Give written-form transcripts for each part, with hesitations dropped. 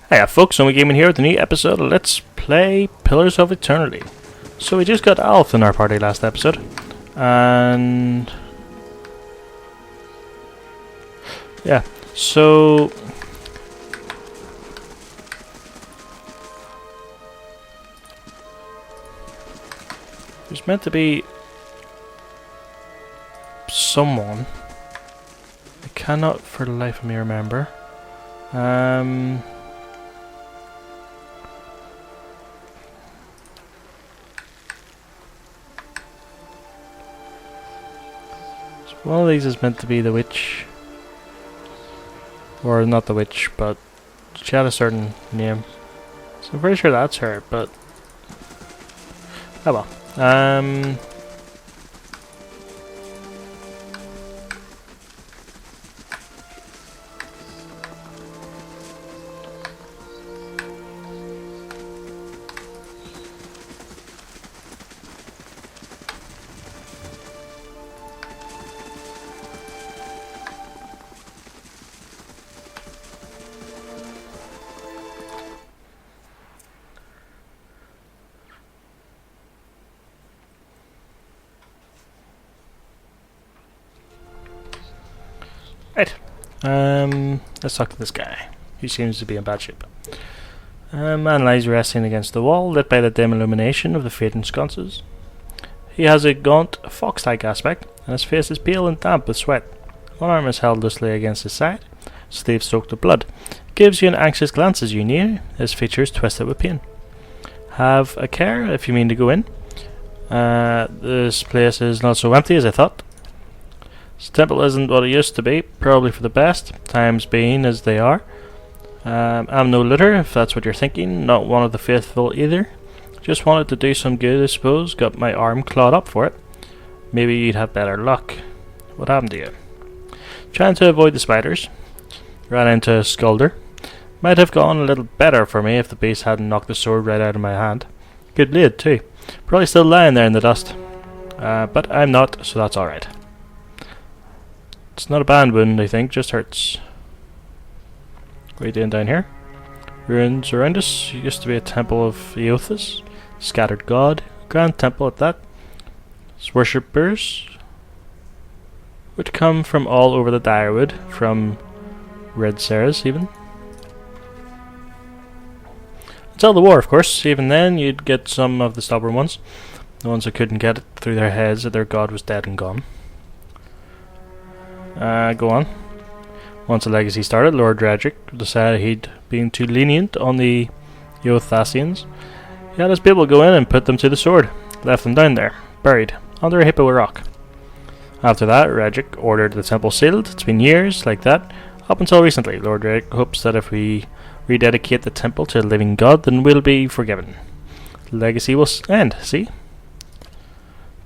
Hiya folks, and we came in here with a new episode of Let's Play Pillars of Eternity. So we just got Alf in our party last episode, and yeah, so there's meant to be someone. I cannot for the life of me remember. One of these is meant to be the witch. Or not the witch, but she had a certain name. So I'm pretty sure that's her, but oh well. Right. Let's talk to this guy. He seems to be in bad shape. Man lies resting against the wall, lit by the dim illumination of the fading sconces. He has a gaunt, fox-like aspect, and his face is pale and damp with sweat. One arm is held loosely against his side, sleeve soaked with blood. Gives you an anxious glance as you near, his features twisted with pain. Have a care if you mean to go in. This place is not so empty as I thought. This temple isn't what it used to be, probably for the best, times being as they are. I'm no looter, if that's what you're thinking, not one of the faithful either. Just wanted to do some good, I suppose, got my arm clawed up for it. Maybe you'd have better luck. What happened to you? Trying to avoid the spiders. Ran into a skulder. Might have gone a little better for me if the beast hadn't knocked the sword right out of my hand. Good blade too. Probably still lying there in the dust. But I'm not, so that's alright. It's not a bad wound, I think, just hurts. What are you doing down here? Ruins around us. Used to be a temple of Eothas. Scattered god. Grand temple at that. Its worshippers would come from all over the Direwood, from Red Ceres even. Until the war, of course. Even then, you'd get some of the stubborn ones. The ones that couldn't get it through their heads that their god was dead and gone. Go on. Once the legacy started, Lord Redrick decided he'd been too lenient on the Eothasians. He had his people go in and put them to the sword. Left them down there, buried, under a heap of rock. After that, Redrick ordered the temple sealed. It's been years like that, up until recently. Lord Redrick hopes that if we rededicate the temple to a living god, then we'll be forgiven. The legacy will end, see?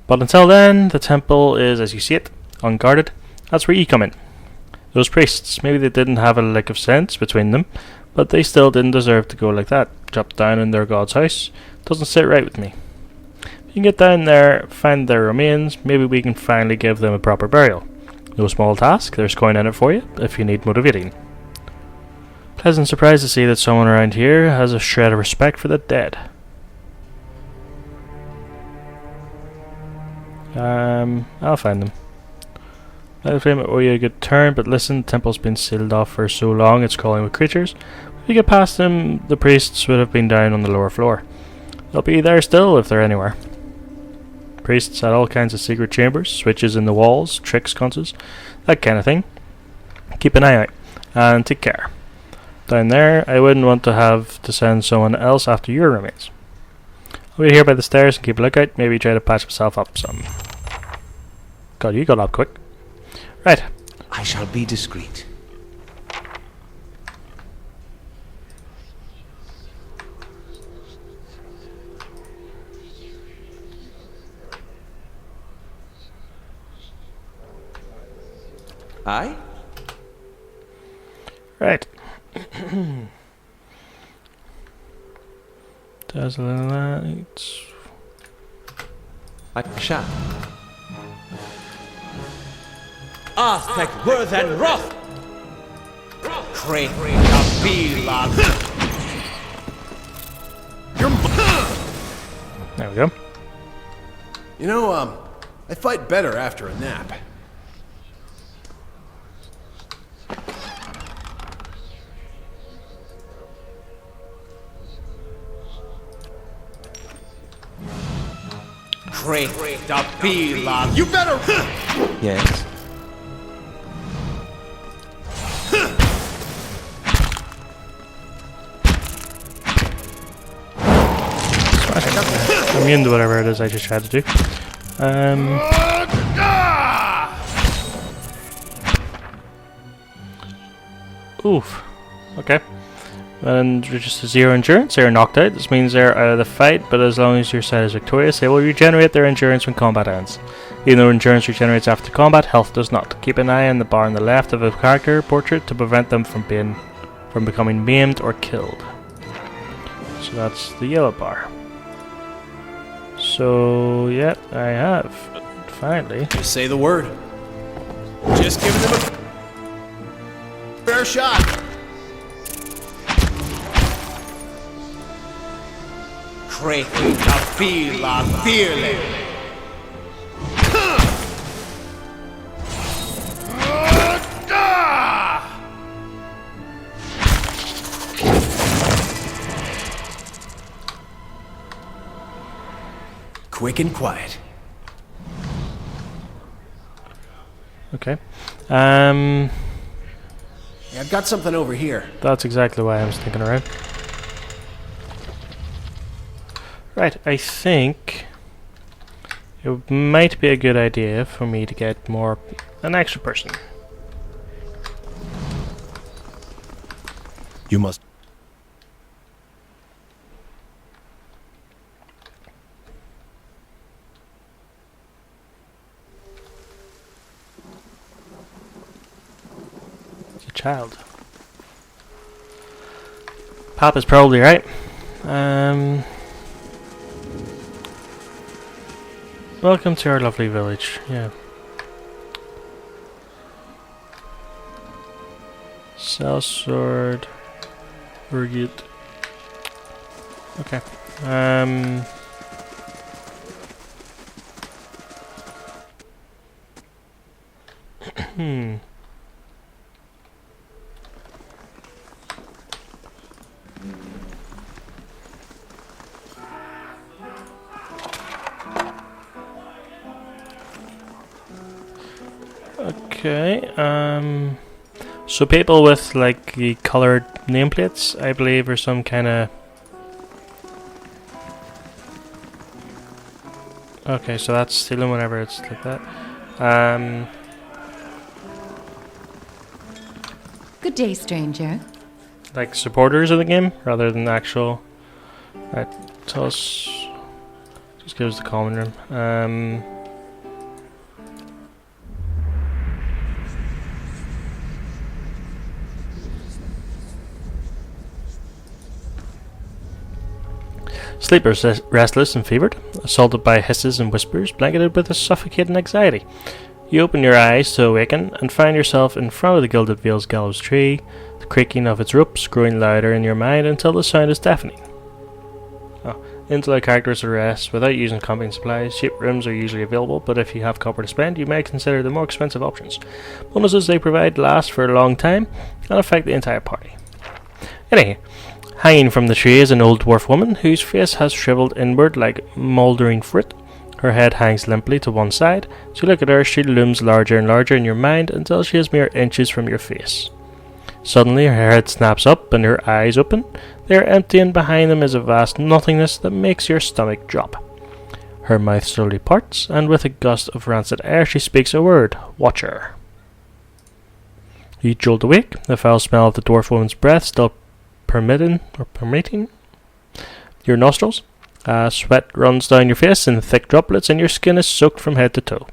But until then, the temple is, as you see it, unguarded. That's where you come in. Those priests, maybe they didn't have a lick of sense between them, but they still didn't deserve to go like that. Dropped down in their god's house. Doesn't sit right with me. If you can get down there, find their remains, maybe we can finally give them a proper burial. No small task, there's coin in it for you, if you need motivating. Pleasant surprise to see that someone around here has a shred of respect for the dead. I'll find them. I'll frame it owe you a good turn, but listen, the temple's been sealed off for so long it's crawling with creatures. If we get past them, the priests would have been down on the lower floor. They'll be there still if they're anywhere. Priests had all kinds of secret chambers, switches in the walls, trick sconces, that kind of thing. Keep an eye out, and take care. Down there, I wouldn't want to have to send someone else after your remains. I'll be here by the stairs and keep a lookout, maybe try to patch myself up some. God, you got up quick. Right. I shall be discreet. Aye? Right. Dazzling lights. I shall. Arthek Worth and Roth! Crane Kabila! we go. You know, I fight better after a nap. Great. The Pila. You better. Yes. I'm immune to whatever it is I just tried to do. Oof. Okay. And just a 0 endurance, they're knocked out. This means they're out of the fight, but as long as your side is victorious, they will regenerate their endurance when combat ends. Even though endurance regenerates after combat, health does not. Keep an eye on the bar on the left of a character portrait to prevent them from becoming maimed or killed. So that's the yellow bar. So, yeah, I have. Finally. Just say the word. Just giving them a fair shot. Great. The Pila. Fearless. Quick and quiet. Okay. Yeah, I've got something over here. That's exactly why I was thinking around. Right, I think it might be a good idea for me to get an extra person. You must. It's a child. Papa's probably right. Welcome to our lovely village. Yeah. Cell sword. Urgit. Okay. Okay, so people with like the colored nameplates, I believe, are some kind of... Okay, so that's stealing whenever it's like that. Good day, stranger. Like supporters of the game, rather than actual... Right, tell us... Just give us the common room. Sleepers restless and fevered, assaulted by hisses and whispers, blanketed with a suffocating anxiety. You open your eyes to awaken and find yourself in front of the Gilded Vale's gallows tree, the creaking of its ropes growing louder in your mind until the sound is deafening. Intellect characters rest without using camping supplies. Cheap rooms are usually available, but if you have copper to spend, you may consider the more expensive options. Bonuses they provide last for a long time and affect the entire party. Anyway, hanging from the tree is an old dwarf woman whose face has shriveled inward like mouldering fruit. Her head hangs limply to one side. As you look at her, she looms larger and larger in your mind until she is mere inches from your face. Suddenly her head snaps up and her eyes open. They are empty, and behind them is a vast nothingness that makes your stomach drop. Her mouth slowly parts, and with a gust of rancid air she speaks a word, Watcher. You jolt awake, the foul smell of the dwarf woman's breath still permeating your nostrils. Sweat runs down your face in thick droplets, and your skin is soaked from head to toe.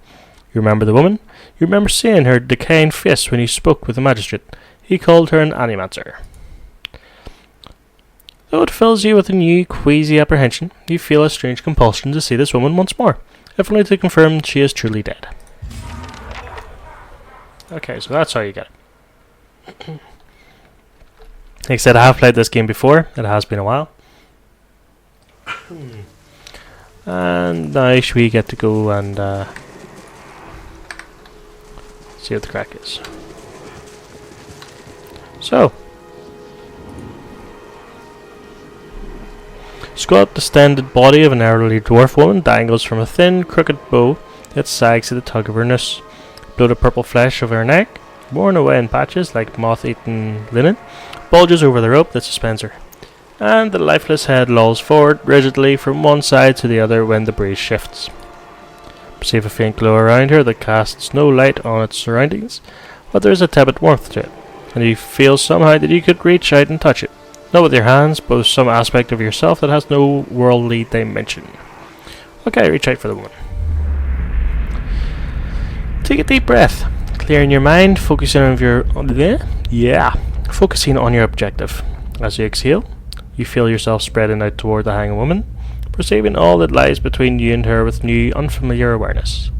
You remember the woman. You remember seeing her decaying face when you spoke with the magistrate. He called her an animancer. Though it fills you with a new, queasy apprehension, you feel a strange compulsion to see this woman once more, if only to confirm she is truly dead. Okay, so that's how you get it. Like I said, I have played this game before. It has been a while. And now we get to go and see what the crack is. So, squat, distended body of an elderly dwarf woman dangles from a thin, crooked bow that sags at the tug of her noose. Bloated purple flesh of her neck, worn away in patches like moth-eaten linen, bulges over the rope that suspends her, and the lifeless head lolls forward rigidly from one side to the other when the breeze shifts. Perceive a faint glow around her that casts no light on its surroundings, but there is a tepid warmth to it, and you feel somehow that you could reach out and touch it, not with your hands, but with some aspect of yourself that has no worldly dimension. Okay, reach out for the woman. Take a deep breath, clearing your mind, focusing on your objective. As you exhale, you feel yourself spreading out toward the hanging woman, perceiving all that lies between you and her with new, unfamiliar awareness.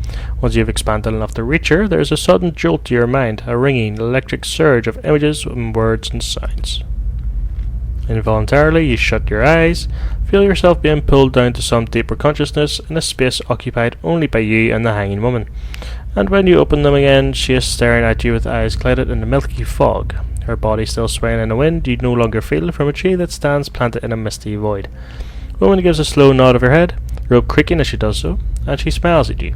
Once you have expanded enough to reach her, there is a sudden jolt to your mind, a ringing, electric surge of images and words and sounds. Involuntarily, you shut your eyes, feel yourself being pulled down to some deeper consciousness in a space occupied only by you and the hanging woman. And when you open them again, she is staring at you with eyes clouded in a milky fog. Her body still swaying in the wind, you no longer feel from a tree that stands planted in a misty void. The woman gives a slow nod of her head, rope creaking as she does so, and she smiles at you.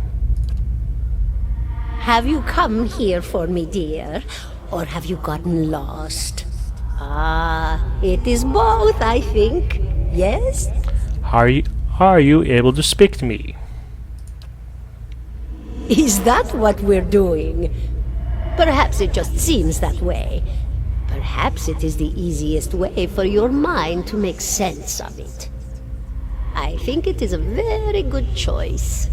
Have you come here for me, dear, or have you gotten lost? Ah, it is both, I think. Yes? Are you able to speak to me? Is that what we're doing? Perhaps it just seems that way. Perhaps it is the easiest way for your mind to make sense of it. I think it is a very good choice.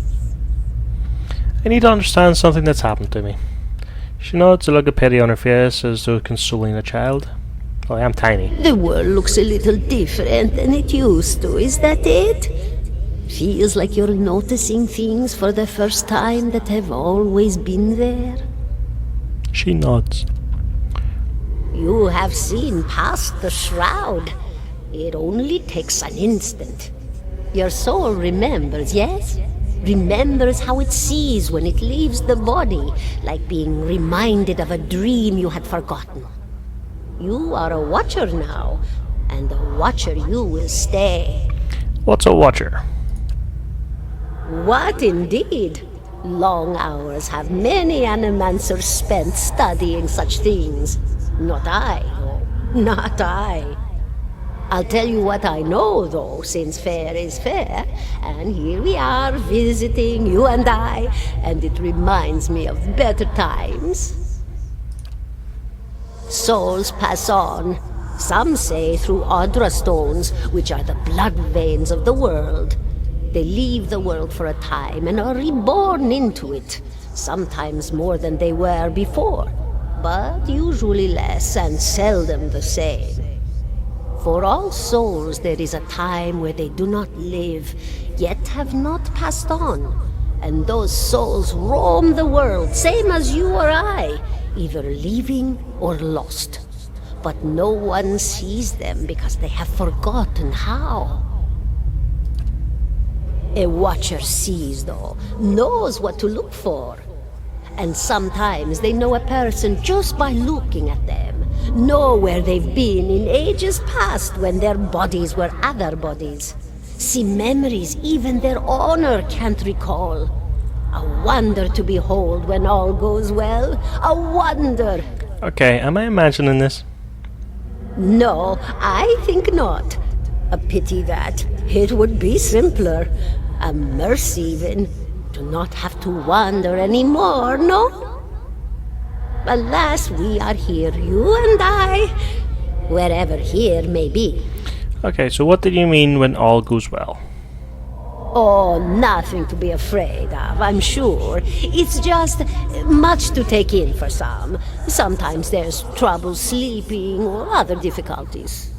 I need to understand something that's happened to me. She nods, a look of pity on her face as though consoling a child. Oh, I am tiny. The world looks a little different than it used to, is that it? Feels like you're noticing things for the first time that have always been there? She nods. You have seen past the shroud. It only takes an instant. Your soul remembers, yes? Remembers how it sees when it leaves the body, like being reminded of a dream you had forgotten. You are a watcher now, and a watcher you will stay. What's a watcher? What indeed? Long hours have many animancers spent studying such things. Not I, though. Not I. I'll tell you what I know, though, since fair is fair, and here we are visiting, you and I, and it reminds me of better times. Souls pass on, some say through Audra stones, which are the blood veins of the world. They leave the world for a time and are reborn into it, sometimes more than they were before, but usually less and seldom the same. For all souls there is a time where they do not live, yet have not passed on, and those souls roam the world, same as you or I, either leaving or lost. But no one sees them because they have forgotten how. A watcher sees, though, knows what to look for. And sometimes they know a person just by looking at them, know where they've been in ages past when their bodies were other bodies. See memories even their owner can't recall. A wonder to behold when all goes well. A wonder! Okay, am I imagining this? No, I think not. A pity that. It would be simpler. A mercy even. To not have to wander anymore, no? Alas, we are here, you and I. Wherever here may be. Okay, so what did you mean when all goes well? Oh, nothing to be afraid of, I'm sure. It's just much to take in for some. Sometimes there's trouble sleeping or other difficulties.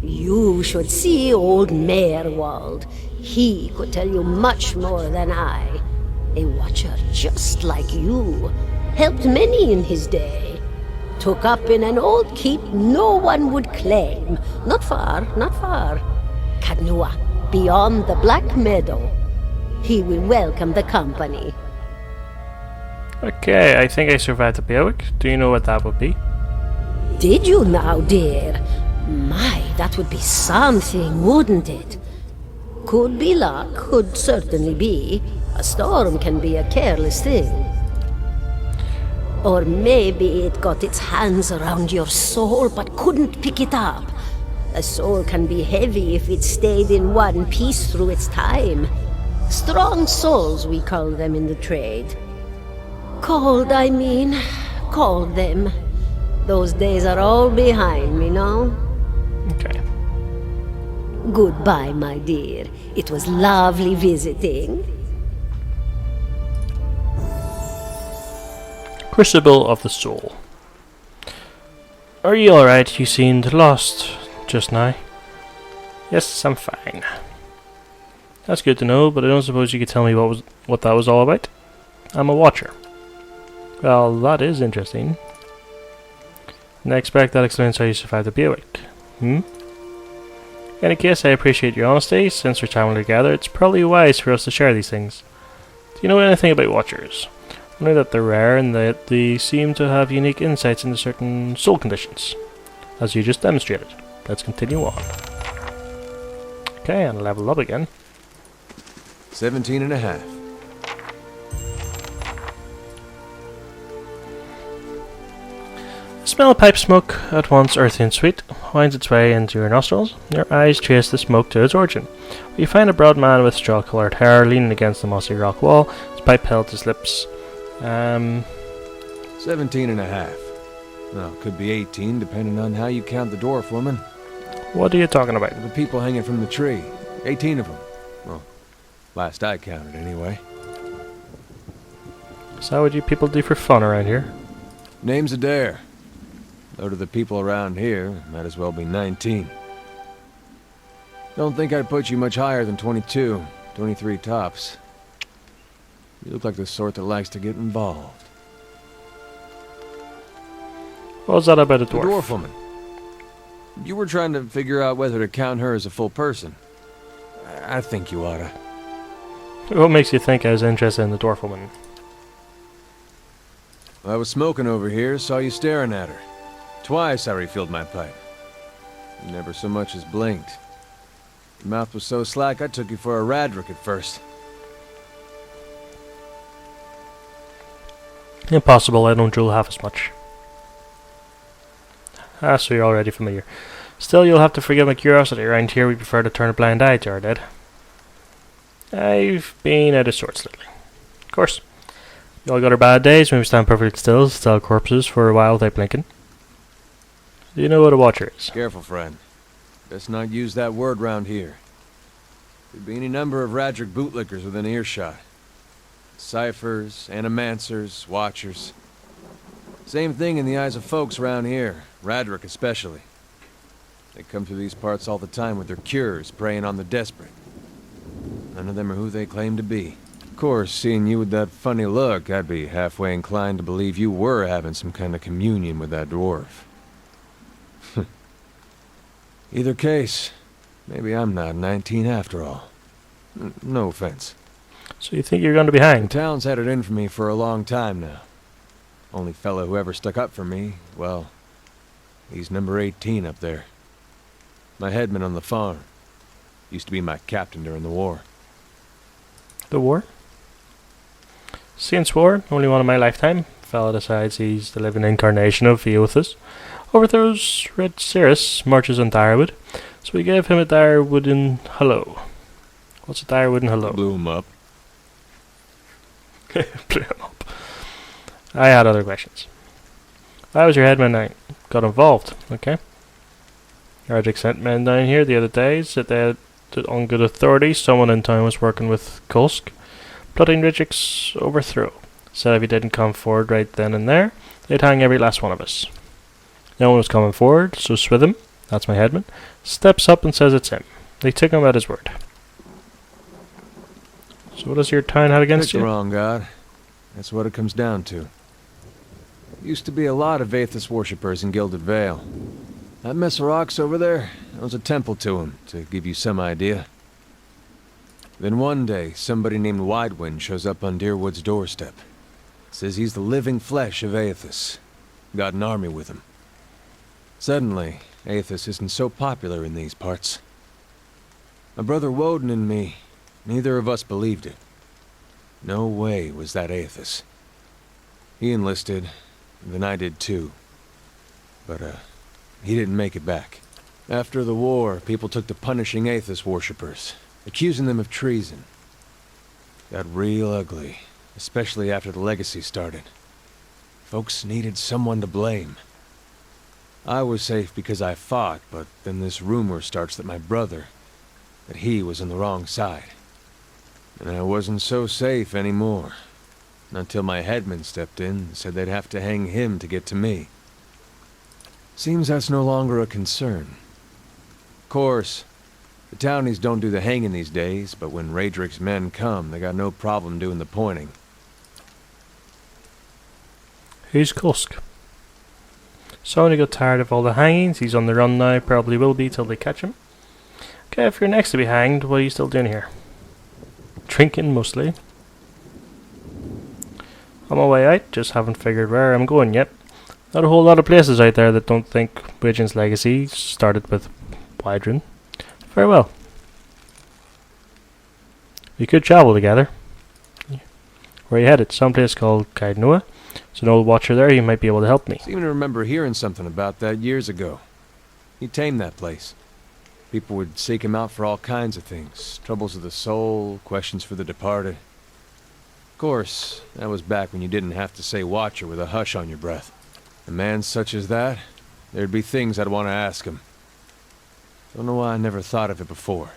You should see old Meerwald. He could tell you much more than I. A watcher just like you. Helped many in his day. took up in an old keep no one would claim. Not far, not far. Kadnua, beyond the Black Meadow. He will welcome the company. Okay, I think I survived the Beowulf. Do you know what that would be? Did you now, dear? My, that would be something, wouldn't it? Could be luck, could certainly be. A storm can be a careless thing. Or maybe it got its hands around your soul but couldn't pick it up. A soul can be heavy if it stayed in one piece through its time. Strong souls, we call them in the trade. Cold, I mean. Called them. Those days are all behind me now. Okay. Goodbye, my dear. It was lovely visiting. Crucible of the Soul. Are you alright? You seemed lost just now. Yes, I'm fine. That's good to know, but I don't suppose you could tell me what that was all about? I'm a watcher. Well, that is interesting. And I expect that explains how you survived the Beowulf. In any case, I appreciate your honesty. Since we're traveling together, it's probably wise for us to share these things. Do you know anything about watchers? Only that they're rare and that they seem to have unique insights into certain soul conditions, as you just demonstrated. Let's continue on. Okay, and level up again. 17 and a half. The smell of pipe smoke, at once earthy and sweet, winds its way into your nostrils. Your eyes trace the smoke to its origin. You find a broad man with straw-coloured hair leaning against the mossy rock wall, his pipe held to his lips. 17 and a half. Well, could be 18, depending on how you count the dwarf woman. What are you talking about? The people hanging from the tree. 18 of them. Well, last I counted, anyway. So how would you people do for fun around here? Name's Edér. Though to the people around here, might as well be 19. Don't think I'd put you much higher than 22, 23 tops. You look like the sort that likes to get involved. What was that about a The dwarf? dwarf woman. You were trying to figure out whether to count her as a full person. I think you oughta. What makes you think I was interested in the dwarf woman? I was smoking over here, saw you staring at her. Twice I refilled my pipe. You never so much as blinked. Your mouth was so slack I took you for a Radric at first. Impossible, I don't drool half as much. Ah, so you're already familiar. Still, you'll have to forgive my curiosity. Around here we prefer to turn a blind eye to our dead. I've been out of sorts lately. Of course. We all got our bad days when we stand perfectly still corpses for a while without blinking. Do you know what a watcher is? Careful, friend. Best not use that word round here. Could be any number of Radric bootlickers within earshot. Ciphers, animancers, watchers. Same thing in the eyes of folks around here, Radric especially. They come through these parts all the time with their cures, preying on the desperate. None of them are who they claim to be. Of course, seeing you with that funny look, I'd be halfway inclined to believe you were having some kind of communion with that dwarf. Either case, maybe I'm not 19 after all. No offense. So you think you're going to be The hanged? town's had it in for me for a long time now. Only fellow who ever stuck up for me, well, he's number 18 up there. My headman on the farm. Used to be my captain during the war. The war? Saints War, only one in my lifetime. Fella decides he's the living incarnation of Eothas. Overthrows Red Cirrus, marches on Direwood. So we gave him a Direwooden hello. What's a Direwooden hello? Blew him up. Blew him up. I had other questions. I was your headman, I got involved, okay? Radric sent men down here the other day, said they had on good authority someone in town was working with Kulsk, plotting Radric's overthrow. Said if he didn't come forward right then and there, they'd hang every last one of us. No one was coming forward, so Swithin, that's my headman, steps up and says it's him. They took him at his word. So what does your town have against Picked the you? wrong god. That's what it comes down to. Used to be a lot of Aethys worshippers in Gilded Vale. That mess of rocks over there, that was a temple to him, to give you some idea. Then one day, somebody named Widewind shows up on Deerwood's doorstep. Says he's the living flesh of Aethys. Got an army with him. Suddenly, Aethys isn't so popular in these parts. My brother Woden and me, neither of us believed it. No way was that Aethys. He enlisted, and then I did too. But, he didn't make it back. After the war, people took to punishing Aethys worshippers, accusing them of treason. Got real ugly, especially after the legacy started. Folks needed someone to blame. I was safe because I fought, but then this rumor starts that my brother, that he was on the wrong side. And I wasn't so safe anymore. Until my headman stepped in and said they'd have to hang him to get to me. Seems that's no longer a concern. Of course, the townies don't do the hanging these days, but when Raedric's men come, they got no problem doing the pointing. Who's Kusk? Somebody got tired of all the hangings. He's on the run now. Probably will be till they catch him. Okay, if you're next to be hanged, what are you still doing here? Drinking, mostly. On my way out, just haven't figured where I'm going yet. Not a whole lot of places out there that don't think Bridgen's legacy started with Wydron. Very well. We could travel together. Where are you headed? Someplace called Kaidnoa. There's an old watcher there, he might be able to help me. Seem to remember hearing something about that years ago. He tamed that place. People would seek him out for all kinds of things. Troubles of the soul, questions for the departed. Of course, that was back when you didn't have to say watcher with a hush on your breath. A man such as that, there'd be things I'd want to ask him. Don't know why I never thought of it before.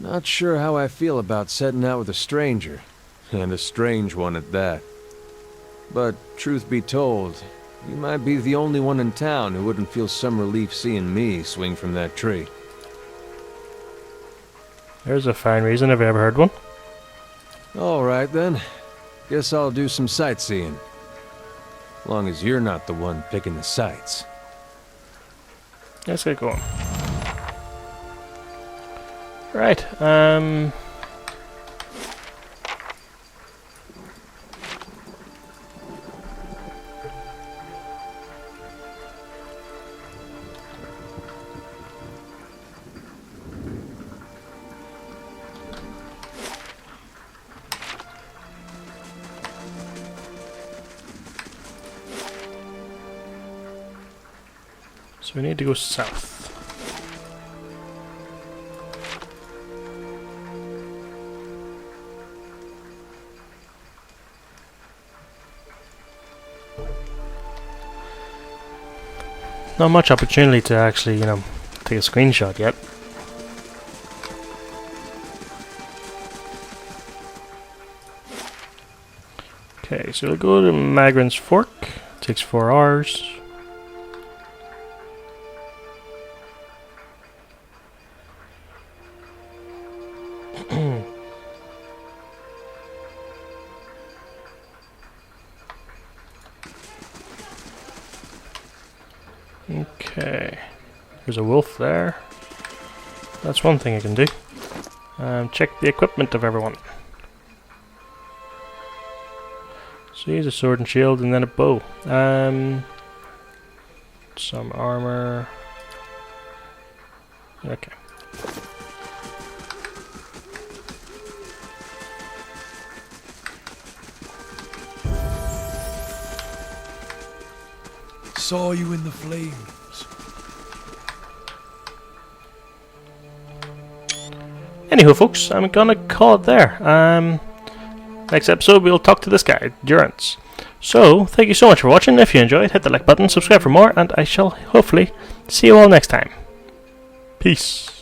Not sure how I feel about setting out with a stranger, and a strange one at that. But, truth be told, you might be the only one in town who wouldn't feel some relief seeing me swing from that tree. There's a fine reason if I ever heard one. Alright then. Guess I'll do some sightseeing. Long as you're not the one picking the sights. Let's get going. Right, so we need to go south. Not much opportunity to actually, take a screenshot yet. Okay, so we'll go to Magran's Fork. Takes 4 hours. Okay, there's a wolf there. That's one thing I can do. Check the equipment of everyone. So here's a sword and shield and then a bow. Some armor. Okay. Saw you in the flames. Anywho, folks, I'm gonna call it there. Next episode, we'll talk to this guy, Durance. So, thank you so much for watching. If you enjoyed, hit the like button, subscribe for more, and I shall hopefully see you all next time. Peace.